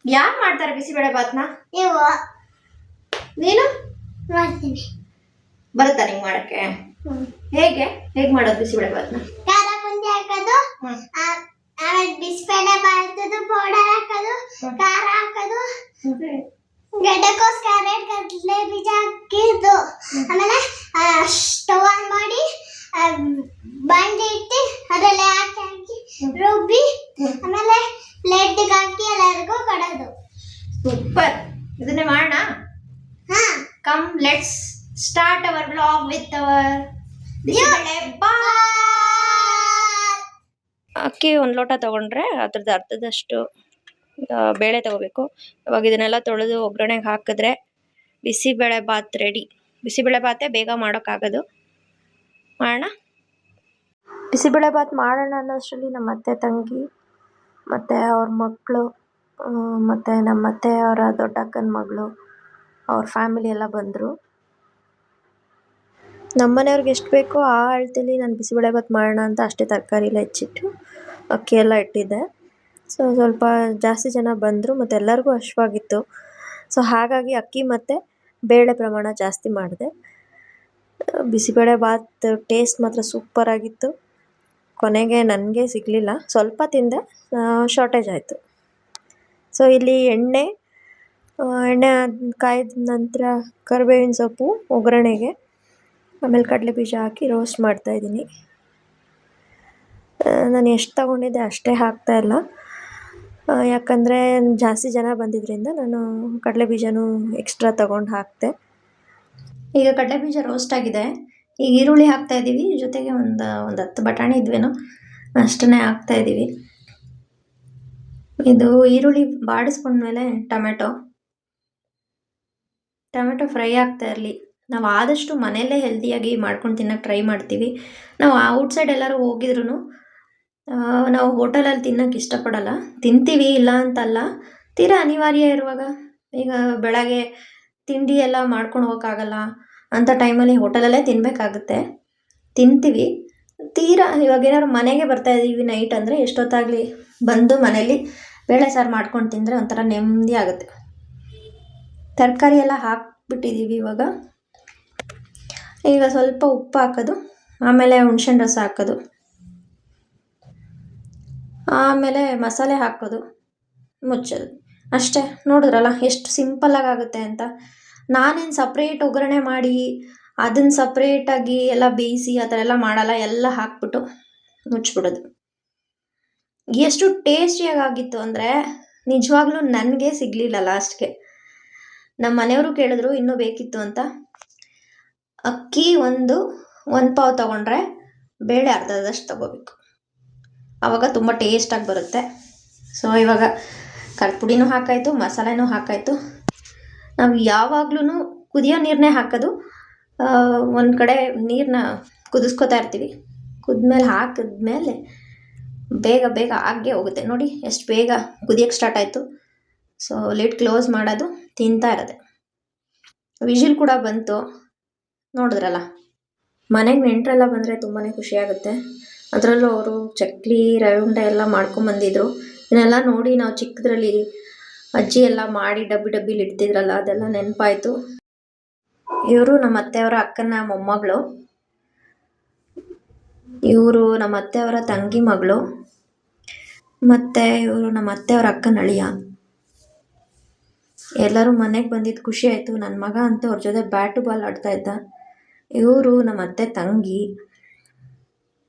ಯಾರು ಮಾಡ್ತಾರೆ ಬಿಸಿಬೇಳೆ ಬಾತ್ನ? ನೀವು ನೀನು ಮಾಡ್ತೀನಿ. ಬರುತ್ತಾ ನಿಂಗೆ ಮಾಡಕ್ಕೆ? ಹೇಗೆ ಮಾಡೋದು ಬಿಸಿಬೇಳೆ ಬಾತ್ನ? ಖಾರ ಬುಂದಿ ಹಾಕೋದು, ಆಮೇಲೆ ಬಿಸಿಬೇಳೆ ಬಾತದು ಪೌಡರ್ ಹಾಕೋದು, ಖಾರ ಹಾಕೋದು, ಗೆಡ್ಡೆಕೋಸು ಕ್ಯಾರೆಟ್ ಕಡಲೆ ಬೀಜ ಹಾಕಿದ್ದು, ಆಮೇಲೆ ಸ್ಟವ್ ಆನ್ ಮಾಡಿ ಬಂಡಿ ಇಟ್ಟು ಅದರಲ್ಲಿ ಹಾಕಿ ರುಬ್ಬಿ ಆಮೇಲೆ ಪ್ಲೇಟಿಗೆ ಹಾಕಿ ಎಲ್ಲರಿಗೂ ಕೊಡೋದು. ಸೂಪರ್. ಇದನ್ನೇ ಮಾಡೋಣ. Come let's start our vlog with our bisibele bath. ಅಕ್ಕಿ ಒಂದು ಲೋಟ ತಗೊಂಡ್ರೆ ಅದ್ರದ್ದು ಅರ್ಧದಷ್ಟು ಬೇಳೆ ತಗೋಬೇಕು. ಇವಾಗ ಇದನ್ನೆಲ್ಲ ತೊಳೆದು ಒಗ್ಗರಣೆಗೆ ಹಾಕಿದ್ರೆ ಬಿಸಿಬೇಳೆ ಬಾತ್ ರೆಡಿ. ಬಿಸಿಬೇಳೆ ಬಾತೇ ಬೇಗ ಮಾಡೋಕ್ಕಾಗೋದು. ಮಾಡೋಣ. ಬಿಸಿಬೇಳೆ ಬಾತ್ ಮಾಡೋಣ ಅನ್ನೋಷ್ಟರಲ್ಲಿ ನಮ್ಮ ಅತ್ತೆ ತಂಗಿ ಮತ್ತು ಅವ್ರ ಮಕ್ಕಳು ಮತ್ತು ನಮ್ಮ ಅತ್ತೆ ಅವರ ದೊಡ್ಡ ಅಕ್ಕನ ಮಗಳು ಅವ್ರ ಫ್ಯಾಮಿಲಿ ಎಲ್ಲ ಬಂದರು. ನಮ್ಮ ಮನೆಯವ್ರಿಗೆ ಎಷ್ಟು ಬೇಕೋ ಆ ಅಳತೆಯಲ್ಲಿ ನಾನು ಬಿಸಿಬೇಳೆ ಬಾತ್ ಮಾಡೋಣ ಅಂತ ಅಷ್ಟೇ ತರಕಾರಿ ಎಲ್ಲ ಹೆಚ್ಚಿಟ್ಟು ಅಕ್ಕಿ ಎಲ್ಲ ಇಟ್ಟಿದ್ದೆ. ಸೊ ಸ್ವಲ್ಪ ಜಾಸ್ತಿ ಜನ ಬಂದರು ಮತ್ತು ಎಲ್ಲರಿಗೂ ಹಶ್ವಾಗಿತ್ತು. ಸೊ ಹಾಗಾಗಿ ಅಕ್ಕಿ ಮತ್ತು ಬೇಳೆ ಪ್ರಮಾಣ ಜಾಸ್ತಿ ಮಾಡಿದೆ. ಬಿಸಿಬೇಳೆ ಬಾತ್ ಟೇಸ್ಟ್ ಮಾತ್ರ ಸೂಪರಾಗಿತ್ತು. ಕೊನೆಗೆ ನನಗೆ ಸಿಗಲಿಲ್ಲ, ಸ್ವಲ್ಪ ತಿಂದೆ, ಶಾರ್ಟೇಜ್ ಆಯಿತು. ಸೊ ಇಲ್ಲಿ ಎಣ್ಣೆ ಕಾಯ್ದ ನಂತರ ಕರಿಬೇವಿನ ಸೊಪ್ಪು ಒಗ್ಗರಣೆಗೆ, ಆಮೇಲೆ ಕಡಲೆಬೀಜ ಹಾಕಿ ರೋಸ್ಟ್ ಮಾಡ್ತಾಯಿದ್ದೀನಿ. ನಾನು ಎಷ್ಟು ತಗೊಂಡಿದ್ದೆ ಅಷ್ಟೇ ಹಾಕ್ತಾಯಿಲ್ಲ, ಯಾಕಂದರೆ ಜಾಸ್ತಿ ಜನ ಬಂದಿದ್ದರಿಂದ ನಾನು ಕಡಲೆಬೀಜನೂ ಎಕ್ಸ್ಟ್ರಾ ತಗೊಂಡು ಹಾಕಿದೆ. ಈಗ ಕಡಲೆಬೀಜ ರೋಸ್ಟ್ ಆಗಿದೆ. ಈಗ ಈರುಳ್ಳಿ ಹಾಕ್ತಾಯಿದ್ದೀವಿ, ಜೊತೆಗೆ ಒಂದು 10 ಬಟಾಣಿ ಇದ್ವೇನೋ ಅಷ್ಟನ್ನೇ ಹಾಕ್ತಾಯಿದ್ದೀವಿ. ಇದು ಈರುಳ್ಳಿ ಬಾಡಿಸ್ಕೊಂಡ್ಮೇಲೆ ಟೊಮೆಟೊ ಫ್ರೈ ಆಗ್ತಾ ಇರಲಿ. ನಾವು ಆದಷ್ಟು ಮನೆಯಲ್ಲೇ ಹೆಲ್ದಿಯಾಗಿ ಮಾಡ್ಕೊಂಡು ತಿನ್ನೋಕ್ಕೆ ಟ್ರೈ ಮಾಡ್ತೀವಿ. ನಾವು ಔಟ್ಸೈಡ್ ಎಲ್ಲರೂ ಹೋಗಿದ್ರು ನಾವು ಹೋಟೆಲಲ್ಲಿ ತಿನ್ನೋಕ್ಕೆ ಇಷ್ಟಪಡಲ್ಲ. ತಿಂತೀವಿ, ಇಲ್ಲ ಅಂತಲ್ಲ, ತೀರಾ ಅನಿವಾರ್ಯ ಇರುವಾಗ, ಈಗ ಬೆಳಗ್ಗೆ ತಿಂಡಿ ಎಲ್ಲ ಮಾಡ್ಕೊಂಡು ಹೋಗೋಕ್ಕಾಗಲ್ಲ ಅಂಥ ಟೈಮಲ್ಲಿ ಹೋಟೆಲಲ್ಲೇ ತಿನ್ನಬೇಕಾಗುತ್ತೆ. ತಿಂತೀವಿ. ತೀರಾ ಇವಾಗ ಏನಾದ್ರು ಮನೆಗೆ ಬರ್ತಾಯಿದ್ದೀವಿ ನೈಟ್ ಅಂದರೆ ಎಷ್ಟೊತ್ತಾಗಲಿ ಬಂದು ಮನೇಲಿ ಬೇಳೆ ಸಾರು ಮಾಡ್ಕೊಂಡು ತಿಂದರೆ ಒಂಥರ ನೆಮ್ಮದಿ ಆಗುತ್ತೆ. ತರಕಾರಿ ಎಲ್ಲ ಹಾಕ್ಬಿಟ್ಟಿದ್ದೀವಿ. ಈಗ ಸ್ವಲ್ಪ ಉಪ್ಪು ಹಾಕೋದು, ಆಮೇಲೆ ಹುಣ್ಸೆಹಣ್ಣು ರಸ ಹಾಕೋದು, ಆಮೇಲೆ ಮಸಾಲೆ ಹಾಕೋದು, ಮುಚ್ಚೋದು ಅಷ್ಟೇ. ನೋಡಿದ್ರಲ್ಲ ಎಷ್ಟು ಸಿಂಪಲ್ಲಾಗಿ ಆಗುತ್ತೆ ಅಂತ. ನಾನೇನು ಸಪ್ರೇಟ್ ಒಗ್ಗರಣೆ ಮಾಡಿ ಅದನ್ನು ಸಪ್ರೇಟಾಗಿ ಎಲ್ಲ ಬೇಯಿಸಿ ಆ ಥರ ಎಲ್ಲ ಮಾಡಲ್ಲ. ಎಲ್ಲ ಹಾಕ್ಬಿಟ್ಟು ಮುಚ್ಚಿಬಿಡೋದು. ಎಷ್ಟು ಟೇಸ್ಟಿಯಾಗಿತ್ತು ಅಂದರೆ ನಿಜವಾಗ್ಲೂ ನನಗೆ ಸಿಗಲಿಲ್ಲ ಲಾಸ್ಟ್ಗೆ. ನಮ್ಮ ಮನೆಯವರು ಕೇಳಿದ್ರು ಇನ್ನೂ ಬೇಕಿತ್ತು ಅಂತ. ಅಕ್ಕಿ ಒಂದು ಪಾವು ತೊಗೊಂಡ್ರೆ ಬೇಳೆ ಅರ್ಧದಷ್ಟು ತೊಗೋಬೇಕು, ಆವಾಗ ತುಂಬ ಟೇಸ್ಟಾಗಿ ಬರುತ್ತೆ. ಸೊ ಇವಾಗ ಖಾರದ ಪುಡಿನೂ ಹಾಕಾಯಿತು, ಮಸಾಲೆನೂ ಹಾಕಾಯಿತು. ನಾವು ಯಾವಾಗ್ಲೂ ಕುದಿಯೋ ನೀರನ್ನೇ ಹಾಕೋದು. ಒಂದು ಕಡೆ ನೀರನ್ನ ಕುದಿಸ್ಕೊತಾ ಇರ್ತೀವಿ. ಕುದ್ಮೇಲೆ ಹಾಕಿದ್ಮೇಲೆ ಬೇಗ ಆಗೇ ಹೋಗುತ್ತೆ. ನೋಡಿ ಎಷ್ಟು ಬೇಗ ಕುದಿಯೋಕ್ಕೆ ಸ್ಟಾರ್ಟ್ ಆಯಿತು. ಸೊ ಲಿಡ್ ಕ್ಲೋಸ್ ಮಾಡೋದು, ತಿಂತಾ ಇರೋದೆ. ವಿಜಿಲ್ ಕೂಡ ಬಂತು, ನೋಡಿದ್ರಲ್ಲ. ಮನೆಗೆ ನೆಂಟರೆಲ್ಲ ಬಂದರೆ ತುಂಬಾ ಖುಷಿಯಾಗುತ್ತೆ. ಅದರಲ್ಲೂ ಅವರು ಚಕ್ಲಿ ರವೆ ಉಂಡೆ ಎಲ್ಲ ಮಾಡ್ಕೊಂಬಂದಿದ್ರು. ಇದನ್ನೆಲ್ಲ ನೋಡಿ ನಾವು ಚಿಕ್ಕದ್ರಲ್ಲಿ ಅಜ್ಜಿ ಎಲ್ಲ ಮಾಡಿ ಡಬ್ಬಿಲಿ ಇಡ್ತಿದ್ರಲ್ಲ, ಅದೆಲ್ಲ ನೆನಪಾಯಿತು. ಇವರು ನಮ್ಮ ಅತ್ತೆಯವರ ಅಕ್ಕನ ಮೊಮ್ಮಗಳು, ಇವರು ನಮ್ಮ ಅತ್ತೆಯವರ ತಂಗಿ ಮಗಳು, ಮತ್ತು ಇವರು ನಮ್ಮ ಅತ್ತೆಯವರ ಅಕ್ಕನ ಅಳಿಯ. ಎಲ್ಲರೂ ಮನೆಗೆ ಬಂದಿದ್ದು ಖುಷಿ ಆಯಿತು. ನನ್ನ ಮಗ ಅಂತೂ ಅವ್ರ ಜೊತೆ ಬ್ಯಾಟು ಬಾಲ್ ಆಡ್ತಾ ಇದ್ದ. ಇವರು ನಮ್ಮ ಅತ್ತೆ ತಂಗಿ,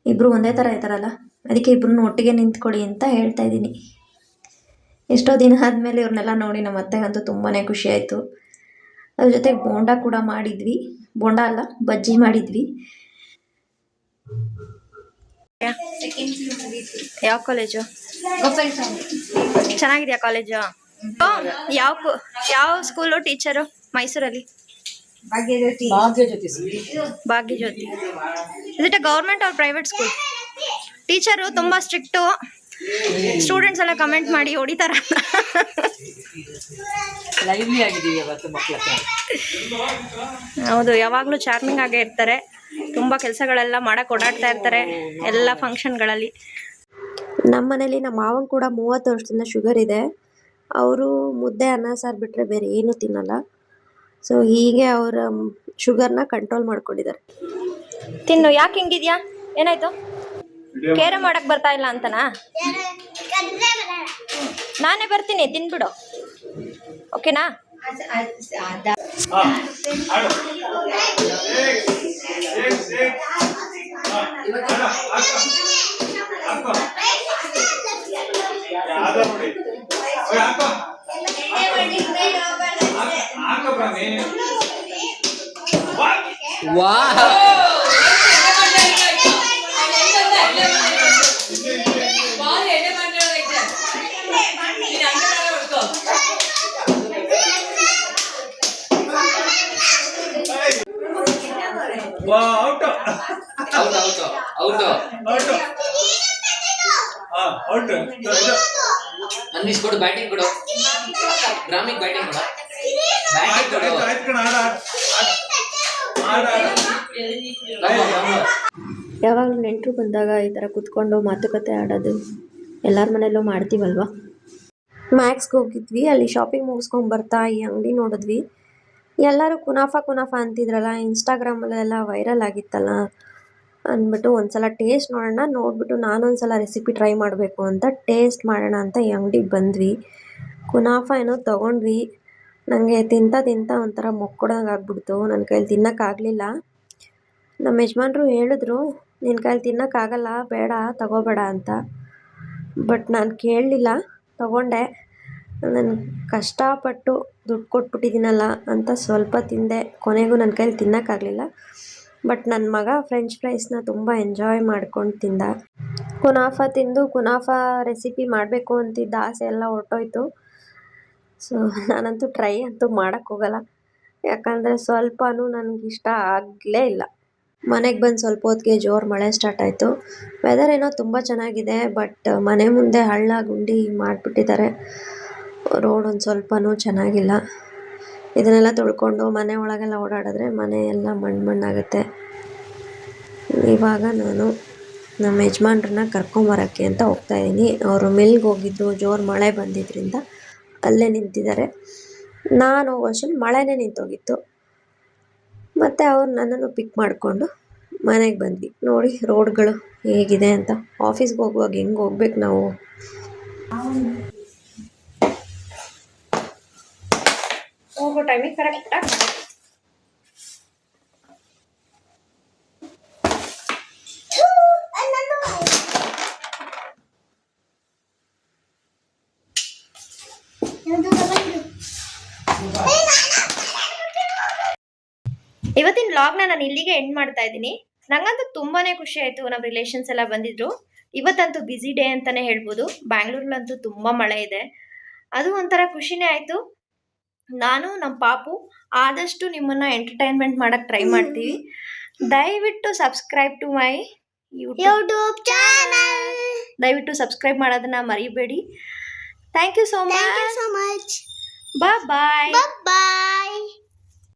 ಇಬ್ಬರು ಒಂದೇ ಥರ ಇದ್ದಾರಲ್ಲ, ಅದಕ್ಕೆ ಇಬ್ಬರನ್ನೂ ಒಟ್ಟಿಗೆ ನಿಂತ್ಕೊಳ್ಳಿ ಅಂತ ಹೇಳ್ತಾ ಇದ್ದೀನಿ. ಎಷ್ಟೋ ದಿನ ಆದಮೇಲೆ ಇವ್ರನ್ನೆಲ್ಲ ನೋಡಿ ನಮ್ಮ ಅತ್ತೆಗಂತೂ ತುಂಬಾ ಖುಷಿ ಆಯಿತು. ಅದ್ರ ಜೊತೆಗೆ ಬೋಂಡ ಕೂಡ ಮಾಡಿದ್ವಿ. ಬೋಂಡ ಅಲ್ಲ, ಬಜ್ಜಿ ಮಾಡಿದ್ವಿ. ಯಾವ ಕಾಲೇಜು? ಚೆನ್ನಾಗಿದೆಯಾ ಕಾಲೇಜು? ಯಾವ ಸ್ಕೂಲು ಟೀಚರು? ಮೈಸೂರಲ್ಲಿ Bhagyajyothi. Is it a government or private school? Teacher ತುಂಬ ಸ್ಟ್ರಿಕ್ಟು. ಸ್ಟೂಡೆಂಟ್ಸ್ ಎಲ್ಲ ಕಮೆಂಟ್ ಮಾಡಿ ಹೊಡಿತಾರ. ಹೌದು, ಯಾವಾಗಲೂ ಚಾರ್ಮಿಂಗ್ ಆಗೇ ಇರ್ತಾರೆ. ತುಂಬ ಕೆಲಸಗಳೆಲ್ಲ ಮಾಡಕ್ಕೆ ಓಡಾಡ್ತಾ ಇರ್ತಾರೆ ಎಲ್ಲ ಫಂಕ್ಷನ್ಗಳಲ್ಲಿ. ನಮ್ಮ ಮನೇಲಿ ನಮ್ಮ ಮಾವಂಗೆ ಕೂಡ 30 ವರ್ಷದಿಂದ ಶುಗರ್ ಇದೆ. ಅವರು ಮುದ್ದೆ ಅನ್ನ ಸಾರು ಬಿಟ್ಟರೆ ಬೇರೆ ಏನೂ ತಿನ್ನಲ್ಲ. ಸೊ ಹೀಗೆ ಅವರ ಶುಗರ್ನ ಕಂಟ್ರೋಲ್ ಮಾಡ್ಕೊಂಡಿದ್ದಾರೆ. ತಿನ್ನು. ಯಾಕೆ ಹಿಂಗಿದ್ಯಾ? ಏನಾಯ್ತು? ಕೇರೆ ಮಾಡಕ್ ಬರ್ತಾ ಇಲ್ಲ ಅಂತನಾ? ನಾನೇ ಬರ್ತೀನಿ, ತಿನ್ಬಿಡು. ಓಕೆನಾ? ಅನ್ನಿಸ್ ಕೊಡು, ಬ್ಯಾಟಿಂಗ್ ಕೊಡು, ಗ್ರಾಮಿಕ್ ಬ್ಯಾಟಿಂಗ್ ಕೊಡು, ಬ್ಯಾಟಿಂಗ್ ಕೊಡು. ಯಾವಾಗಲೂ ನೆಂಟರು ಬಂದಾಗ ಈ ಥರ ಕುತ್ಕೊಂಡು ಮಾತುಕತೆ ಆಡೋದು ಎಲ್ಲರ ಮನೆಯಲ್ಲೂ ಮಾಡ್ತೀವಲ್ವ. ಮ್ಯಾಕ್ಸ್ಗೆ ಹೋಗಿದ್ವಿ, ಅಲ್ಲಿ ಶಾಪಿಂಗ್ ಮುಗಿಸ್ಕೊಂಡು ಬರ್ತಾ ಈ ಅಂಗಡಿ ನೋಡಿದ್ವಿ. ಎಲ್ಲರೂ ಕುನಾಫಾ ಅಂತಿದ್ರಲ್ಲ, ಇನ್ಸ್ಟಾಗ್ರಾಮಲ್ಲೆಲ್ಲ ವೈರಲ್ ಆಗಿತ್ತಲ್ಲ ಅಂದ್ಬಿಟ್ಟು ಒಂದ್ಸಲ ಟೇಸ್ಟ್ ನೋಡೋಣ, ನೋಡಿಬಿಟ್ಟು ನಾನೊಂದ್ಸಲ ರೆಸಿಪಿ ಟ್ರೈ ಮಾಡಬೇಕು ಅಂತ ಟೇಸ್ಟ್ ಮಾಡೋಣ ಅಂತ ಈ ಅಂಗಡಿಗೆ ಬಂದ್ವಿ. ಕುನಾಫಾ ಏನೋ ತೊಗೊಂಡ್ವಿ. ನನಗೆ ತಿಂತ ಒಂಥರ ಮೊಕ್ಕೊಡಂಗೆ ಆಗ್ಬಿಡ್ತು. ನನ್ನ ಕೈಲಿ ತಿನ್ನೋಕ್ಕಾಗಲಿಲ್ಲ. ನಮ್ಮ ಯಜಮಾನ್ರು ಹೇಳಿದ್ರು, ನಿನ್ನ ಕೈಲಿ ತಿನ್ನೋಕ್ಕಾಗಲ್ಲ, ಬೇಡ ತಗೋಬೇಡ ಅಂತ. ಬಟ್ ನಾನು ಕೇಳಲಿಲ್ಲ, ತಗೊಂಡೆ. ನಾನು ಕಷ್ಟಪಟ್ಟು ದುಡ್ಡು ಕೊಟ್ಬಿಟ್ಟಿದ್ದೀನಲ್ಲ ಅಂತ ಸ್ವಲ್ಪ ತಿಂದೆ. ಕೊನೆಗೂ ನನ್ನ ಕೈಲಿ ತಿನ್ನೋಕ್ಕಾಗಲಿಲ್ಲ. ಬಟ್ ನನ್ನ ಮಗ ಫ್ರೆಂಚ್ ಫ್ರೈಸ್ನ ತುಂಬ ಎಂಜಾಯ್ ಮಾಡ್ಕೊಂಡು ತಿಂದ. ಕುನಾಫಾ ತಿಂದು ಕುನಾಫಾ ರೆಸಿಪಿ ಮಾಡಬೇಕು ಅಂತಿದ್ದ ಆಸೆ ಎಲ್ಲ ಹೊರ್ಟೋಯ್ತು. ಸೊ ನಾನಂತೂ ಟ್ರೈ ಅಂತೂ ಮಾಡೋಕ್ಕೋಗಲ್ಲ, ಯಾಕಂದರೆ ಸ್ವಲ್ಪನೂ ನನಗಿಷ್ಟ ಆಗಲೇ ಇಲ್ಲ. ಮನೆಗೆ ಬಂದು ಸ್ವಲ್ಪ ಹೊತ್ತಿಗೆ ಜೋರು ಮಳೆ ಸ್ಟಾರ್ಟ್ ಆಯಿತು. ವೆದರ್ ಏನೋ ತುಂಬ ಚೆನ್ನಾಗಿದೆ, ಬಟ್ ಮನೆ ಮುಂದೆ ಹಳ್ಳ ಗುಂಡಿ ಮಾಡಿಬಿಟ್ಟಿದ್ದಾರೆ. ರೋಡ್ ಒಂದು ಸ್ವಲ್ಪನೂ ಚೆನ್ನಾಗಿಲ್ಲ. ಇದನ್ನೆಲ್ಲ ತೊಳ್ಕೊಂಡು ಮನೆ ಒಳಗೆಲ್ಲ ಓಡಾಡಿದ್ರೆ ಮನೆ ಎಲ್ಲ ಮಣ್ಣಾಗುತ್ತೆ. ಇವಾಗ ನಾನು ನಮ್ಮ ಯಜಮಾನ್ರನ್ನ ಕರ್ಕೊಂಬರೋಕ್ಕೆ ಅಂತ ಹೋಗ್ತಾಯಿದ್ದೀನಿ. ಅವರು ಮಿಲ್ಗೆ ಹೋಗಿದ್ದು, ಜೋರು ಮಳೆ ಬಂದಿದ್ದರಿಂದ ಅಲ್ಲೇ ನಿಂತಿದ್ದಾರೆ. ನಾನು ಹೋಗೋಷ್ಟರಲ್ಲಿ ಮಳೆನೇ ನಿಂತೋಗಿತ್ತು. ಮತ್ತು ಅವ್ರು ನನ್ನನ್ನು ಪಿಕ್ ಮಾಡಿಕೊಂಡು ಮನೆಗೆ ಬಂದ್ವಿ. ನೋಡಿ ರೋಡ್ಗಳು ಹೇಗಿದೆ ಅಂತ. ಆಫೀಸ್ಗೆ ಹೋಗುವಾಗ ಹೆಂಗೆ ಹೋಗ್ಬೇಕು ನಾವು. ಹೋಗೋ ಟೈಮಿಗೆ ಕರೆಕ್ಟಾಗಿ ಇವತ್ತಿನ ವ್ಲಾಗ್ನ ನಾನು ಇಲ್ಲಿಗೆ ಎಂಡ್ ಮಾಡ್ತಾ ಇದ್ದೀನಿ. ನಂಗಂತೂ ತುಂಬಾ ಖುಷಿ ಆಯಿತು. ನಮ್ಮ ರಿಲೇಷನ್ಸ್ ಎಲ್ಲ ಬಂದಿದ್ರು. ಇವತ್ತಂತೂ ಬ್ಯುಸಿ ಡೇ ಅಂತಲೇ ಹೇಳ್ಬೋದು. ಬ್ಯಾಂಗ್ಳೂರಲ್ಲಂತೂ ತುಂಬ ಮಳೆ ಇದೆ. ಅದು ಒಂಥರ ಖುಷಿನೇ ಆಯಿತು. ನಾನು ನಮ್ಮ ಪಾಪು ಆದಷ್ಟು ನಿಮ್ಮನ್ನು ಎಂಟರ್ಟೈನ್ಮೆಂಟ್ ಮಾಡೋಕ್ಕೆ ಟ್ರೈ ಮಾಡ್ತೀವಿ. ದಯವಿಟ್ಟು subscribe to my YouTube channel. ದಯವಿಟ್ಟು ಸಬ್ಸ್ಕ್ರೈಬ್ ಮಾಡೋದನ್ನ ಮರಿಬೇಡಿ. Thank you so much. Bye bye.